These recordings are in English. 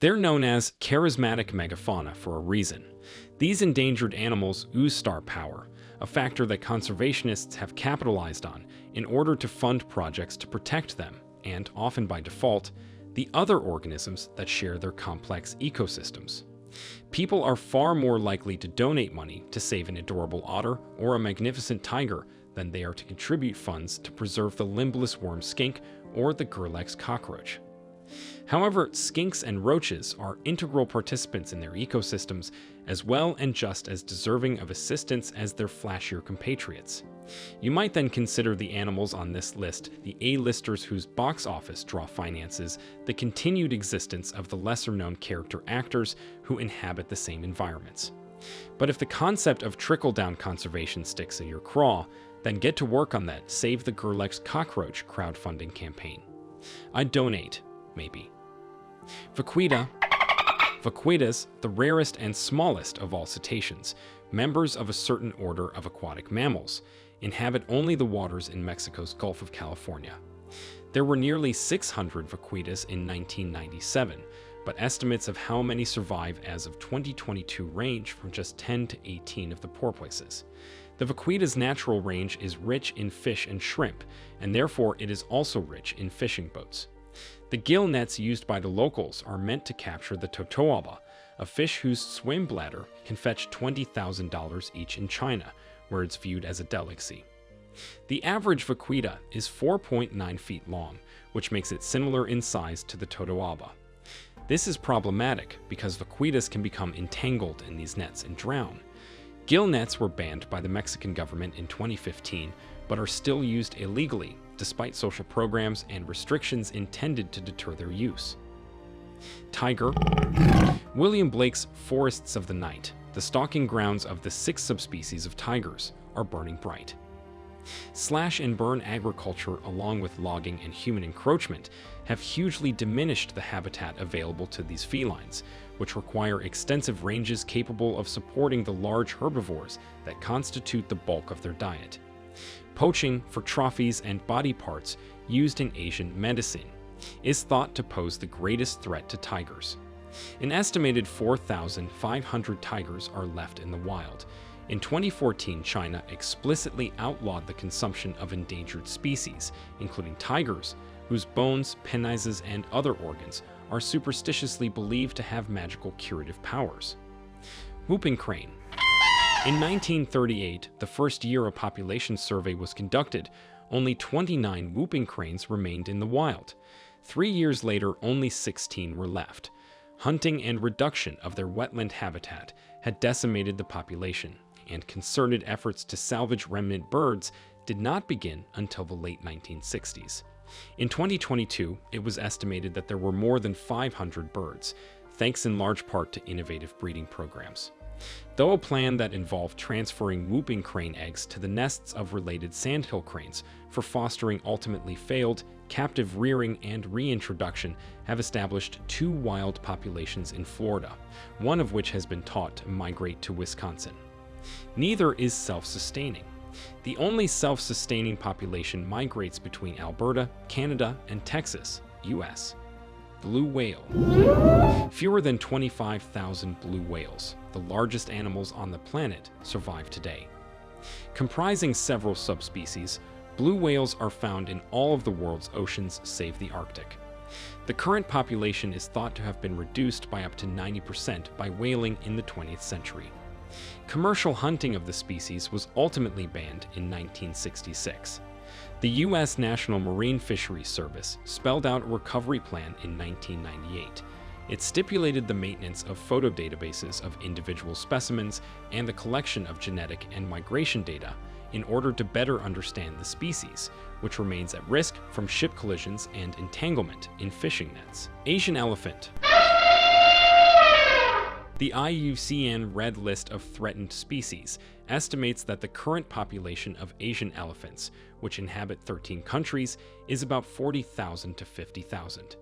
They're known as charismatic megafauna for a reason. These endangered animals ooze star power, a factor that conservationists have capitalized on in order to fund projects to protect them, and often by default, the other organisms that share their complex ecosystems. People are far more likely to donate money to save an adorable otter or a magnificent tiger than they are to contribute funds to preserve the limbless worm skink or the Gerlex cockroach. However, skinks and roaches are integral participants in their ecosystems as well and just as deserving of assistance as their flashier compatriots. You might then consider the animals on this list the A-listers whose box office draw finances the continued existence of the lesser-known character actors who inhabit the same environments. But if the concept of trickle-down conservation sticks in your craw, then get to work on that Save the Gerlex Cockroach crowdfunding campaign. I'd donate, maybe. Vaquitas, the rarest and smallest of all cetaceans, members of a certain order of aquatic mammals, inhabit only the waters in Mexico's Gulf of California. There were nearly 600 vaquitas in 1997, but estimates of how many survive as of 2022 range from just 10 to 18 of the porpoises. The vaquita's natural range is rich in fish and shrimp, and therefore it is also rich in fishing boats. The gill nets used by the locals are meant to capture the totoaba, a fish whose swim bladder can fetch $20,000 each in China, where it's viewed as a delicacy. The average vaquita is 4.9 feet long, which makes it similar in size to the totoaba. This is problematic because vaquitas can become entangled in these nets and drown. Gill nets were banned by the Mexican government in 2015, but are still used illegally, despite social programs and restrictions intended to deter their use. Tiger. William Blake's Forests of the Night, the stalking grounds of the 6 subspecies of tigers, are burning bright. Slash-and-burn agriculture, along with logging and human encroachment, have hugely diminished the habitat available to these felines, which require extensive ranges capable of supporting the large herbivores that constitute the bulk of their diet. Poaching for trophies and body parts used in Asian medicine is thought to pose the greatest threat to tigers. An estimated 4,500 tigers are left in the wild. In 2014, China explicitly outlawed the consumption of endangered species, including tigers, whose bones, penises, and other organs are superstitiously believed to have magical curative powers. Whooping crane. In 1938, the first year a population survey was conducted, only 29 whooping cranes remained in the wild. 3 years later, only 16 were left. Hunting and reduction of their wetland habitat had decimated the population, and concerted efforts to salvage remnant birds did not begin until the late 1960s. In 2022, it was estimated that there were more than 500 birds, thanks in large part to innovative breeding programs. Though a plan that involved transferring whooping crane eggs to the nests of related sandhill cranes for fostering ultimately failed, captive rearing and reintroduction have established 2 wild populations in Florida, one of which has been taught to migrate to Wisconsin. Neither is self-sustaining. The only self-sustaining population migrates between Alberta, Canada, and Texas, US. Blue whale. Fewer than 25,000 blue whales, the largest animals on the planet, survive today. Comprising several subspecies, blue whales are found in all of the world's oceans save the Arctic. The current population is thought to have been reduced by up to 90% by whaling in the 20th century. Commercial hunting of the species was ultimately banned in 1966. The U.S. National Marine Fisheries Service spelled out a recovery plan in 1998. It stipulated the maintenance of photo databases of individual specimens and the collection of genetic and migration data in order to better understand the species, which remains at risk from ship collisions and entanglement in fishing nets. Asian elephant. The IUCN Red List of Threatened Species estimates that the current population of Asian elephants, which inhabit 13 countries, is about 40,000 to 50,000.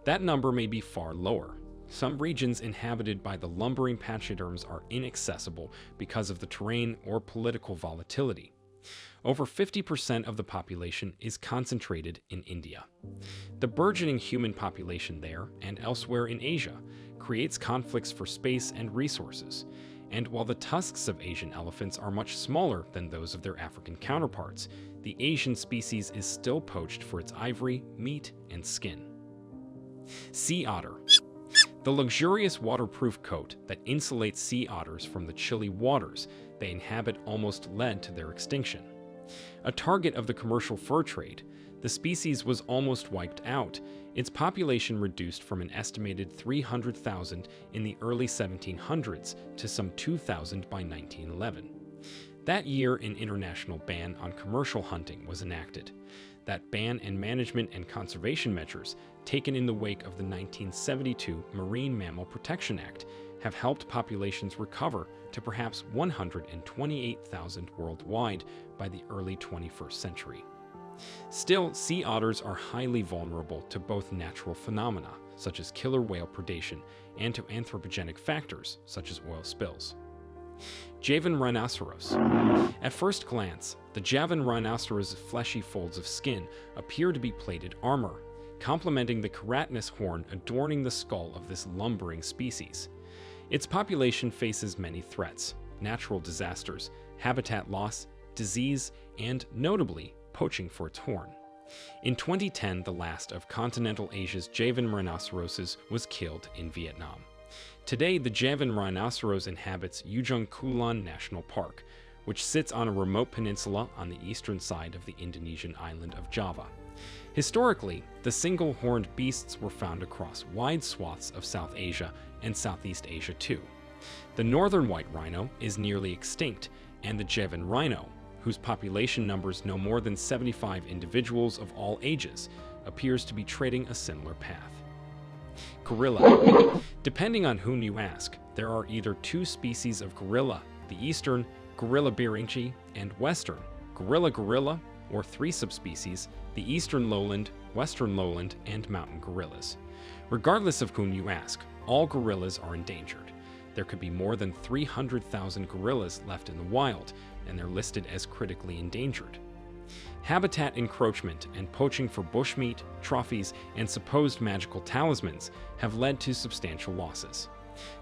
That number may be far lower. Some regions inhabited by the lumbering pachyderms are inaccessible because of the terrain or political volatility. Over 50% of the population is concentrated in India. The burgeoning human population there and elsewhere in Asia creates conflicts for space and resources. And while the tusks of Asian elephants are much smaller than those of their African counterparts, the Asian species is still poached for its ivory, meat, and skin. Sea otter. The luxurious waterproof coat that insulates sea otters from the chilly waters they inhabit almost led to their extinction. A target of the commercial fur trade, the species was almost wiped out, its population reduced from an estimated 300,000 in the early 1700s to some 2,000 by 1911. That year, an international ban on commercial hunting was enacted. That ban and management and conservation measures, taken in the wake of the 1972 Marine Mammal Protection Act, have helped populations recover to perhaps 128,000 worldwide by the early 21st century. Still, sea otters are highly vulnerable to both natural phenomena, such as killer whale predation, and to anthropogenic factors, such as oil spills. Javan rhinoceros. At first glance, the Javan rhinoceros' fleshy folds of skin appear to be plated armor, complementing the keratinous horn adorning the skull of this lumbering species. Its population faces many threats: natural disasters, habitat loss, disease, and, notably, poaching for its horn. In 2010, the last of continental Asia's Javan rhinoceroses was killed in Vietnam. Today, the Javan rhinoceros inhabits Ujung Kulon National Park, which sits on a remote peninsula on the eastern side of the Indonesian island of Java. Historically, the single-horned beasts were found across wide swaths of South Asia and Southeast Asia too. The northern white rhino is nearly extinct, and the Javan rhino, whose population numbers no more than 75 individuals of all ages, appears to be treading a similar path. Gorilla. Depending on whom you ask, there are either two species of gorilla, the eastern Gorilla beringi and western gorilla, or three subspecies, the eastern lowland, western lowland, and mountain gorillas. Regardless of whom you ask, all gorillas are endangered. There could be more than 300,000 gorillas left in the wild, and they're listed as critically endangered. Habitat encroachment and poaching for bushmeat, trophies, and supposed magical talismans have led to substantial losses.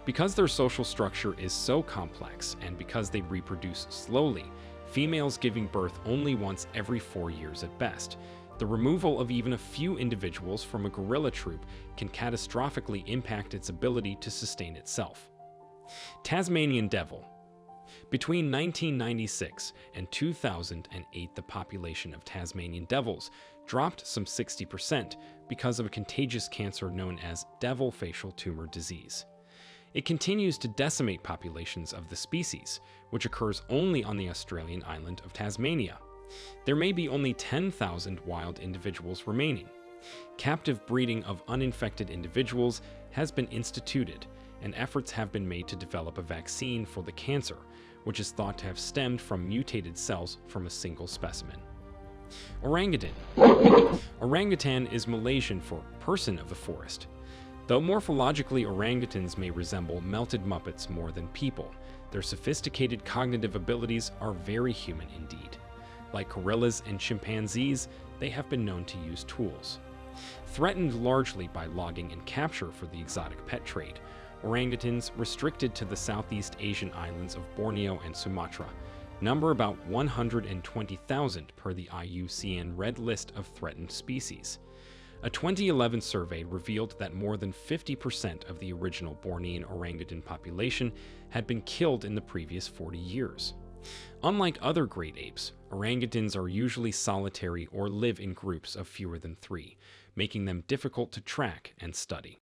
Because their social structure is so complex and because they reproduce slowly, females giving birth only once every 4 years at best, the removal of even a few individuals from a gorilla troop can catastrophically impact its ability to sustain itself. Tasmanian devil. Between 1996 and 2008, the population of Tasmanian devils dropped some 60% because of a contagious cancer known as devil facial tumor disease. It continues to decimate populations of the species, which occurs only on the Australian island of Tasmania. There may be only 10,000 wild individuals remaining. Captive breeding of uninfected individuals has been instituted, and efforts have been made to develop a vaccine for the cancer, which is thought to have stemmed from mutated cells from a single specimen. Orangutan. Orangutan is Malaysian for person of the forest. Though morphologically orangutans may resemble melted Muppets more than people, their sophisticated cognitive abilities are very human indeed. Like gorillas and chimpanzees, they have been known to use tools. Threatened largely by logging and capture for the exotic pet trade, orangutans, restricted to the Southeast Asian islands of Borneo and Sumatra, number about 120,000 per the IUCN Red List of Threatened Species. A 2011 survey revealed that more than 50% of the original Bornean orangutan population had been killed in the previous 40 years. Unlike other great apes, orangutans are usually solitary or live in groups of fewer than 3, making them difficult to track and study.